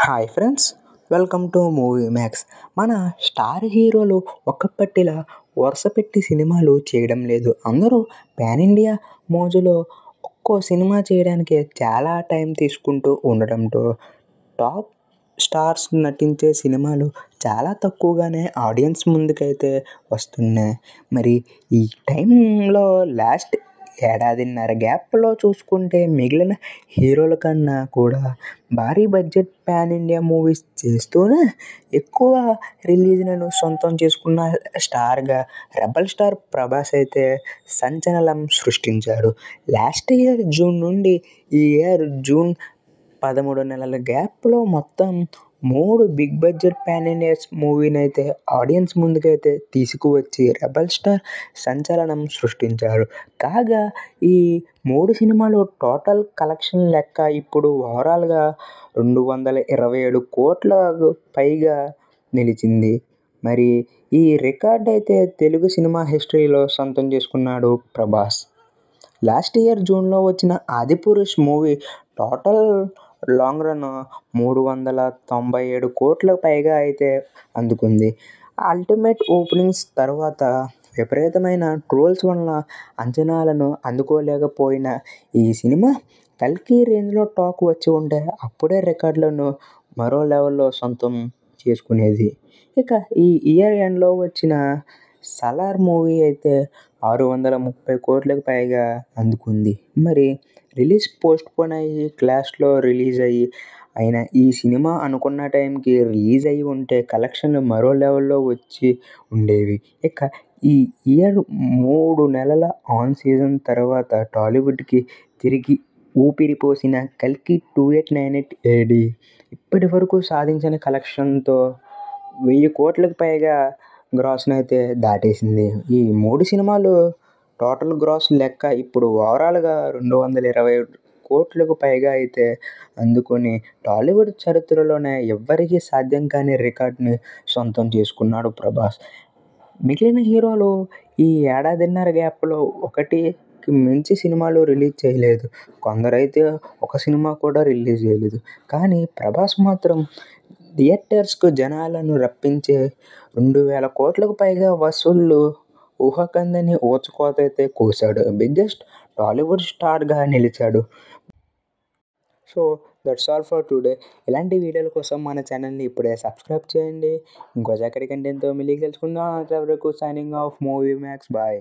Hi friends, welcome to movie max. మన star హీరోలు ఒక్కప్పటిలా వరుస పెట్టి సినిమాలు చేయడం లేదు. అందరూ పాన్ ఇండియా మోజులో ఒక్కో సినిమా చేయడానికే చాలా టైం తీసుకుంటూ ఉండడంతో టాప్ స్టార్స్ నటించే సినిమాలు చాలా తక్కువగానే ఆడియన్స్ ముందుకైతే వస్తున్నాయి. మరి ఈ టైంలో లాస్ట్ ఏడాదిన్నర గ్యాప్లో చూసుకుంటే మిగిలిన హీరోల కన్నా కూడా భారీ బడ్జెట్ పాన్ ఇండియా మూవీస్ చేస్తూనే ఎక్కువ రిలీజ్లను సొంతం చేసుకున్న స్టార్గా రెబల్ స్టార్ ప్రభాస్ అయితే సంచలనం సృష్టించాడు. లాస్ట్ ఇయర్ జూన్ నుండి ఈ ఇయర్ జూన్ 13 నెలల గ్యాప్లో మొత్తం 3 బిగ్ బడ్జెట్ పాన్ ఇండియా మూవీని అయితే ఆడియన్స్ ముందుకైతే తీసుకువచ్చి రెబల్ స్టార్ సంచలనం సృష్టించారు. కాగా ఈ 3 సినిమాలు టోటల్ కలెక్షన్ లెక్క ఇప్పుడు ఓవరాల్గా 227 కోట్లకు పైగా నిలిచింది. మరి ఈ రికార్డ్ అయితే తెలుగు సినిమా హిస్టరీలో సొంతం చేసుకున్నాడు ప్రభాస్. లాస్ట్ ఇయర్ జూన్లో వచ్చిన Adipurush movie total long run 397 కోట్లకు పైగా అయితే అందుకుంది. అల్టిమేట్ ఓపెనింగ్స్ తర్వాత విపరీతమైన ట్రోల్స్ వలన అంచనాలను అందుకోలేకపోయిన ఈ సినిమా కల్కి రేంజ్లో టాక్ వచ్చి ఉంటే అప్పుడే రికార్డులను మరో లెవెల్లో సొంతం చేసుకునేది. ఇక ఈ ఇయర్ ఎండ్లో వచ్చిన సలార్ మూవీ అయితే 630 కోట్లకు పైగా అందుకుంది. మరి రిలీజ్ పోస్ట్పోన్ అయ్యి క్లాష్లో రిలీజ్ అయిన ఈ సినిమా అనుకున్న టైంకి రిలీజ్ అయ్యి ఉంటే కలెక్షన్లు మరో లెవెల్లో వచ్చి ఉండేవి. ఇక ఈ ఇయర్ 3 నెలల ఆన్ సీజన్ తర్వాత టాలీవుడ్కి తిరిగి ఊపిరి పోసిన కల్కి 2898 ఏడీ ఇప్పటి వరకు సాధించిన కలెక్షన్తో 1000 కోట్లకు పైగా గ్రాస్ను అయితే దాటేసింది. ఈ 3 సినిమాలు టోటల్ గ్రాస్ లెక్క ఇప్పుడు ఓవరాల్గా 227 కోట్లకు పైగా అయితే అందుకొని టాలీవుడ్ చరిత్రలోనే ఎవ్వరికీ సాధ్యం కాని రికార్డుని సొంతం చేసుకున్నాడు ప్రభాస్. మిగిలిన హీరోలు ఈ ఏడాదిన్నర గ్యాప్లో ఒకటికి మించి సినిమాలు రిలీజ్ చేయలేదు. కొందరైతే ఒక సినిమా కూడా రిలీజ్ చేయలేదు. కానీ ప్రభాస్ మాత్రం థియేటర్స్కు జనాలను రప్పించే 2000 కోట్లకు పైగా వసూళ్లు ఊహకందని ఊచకోత అయితే కోశాడు. బిగ్గెస్ట్ టాలీవుడ్ స్టార్గా నిలిచాడు. So that's all for today. ఇలాంటి వీడియోల కోసం మన ఛానల్ని ఇప్పుడే సబ్స్క్రైబ్ చేయండి. ఇంకో చక్కటి కంటెంట్తో మళ్ళీ కలుసుకుందాం. అంతవరకు signing off Movie Max. Bye.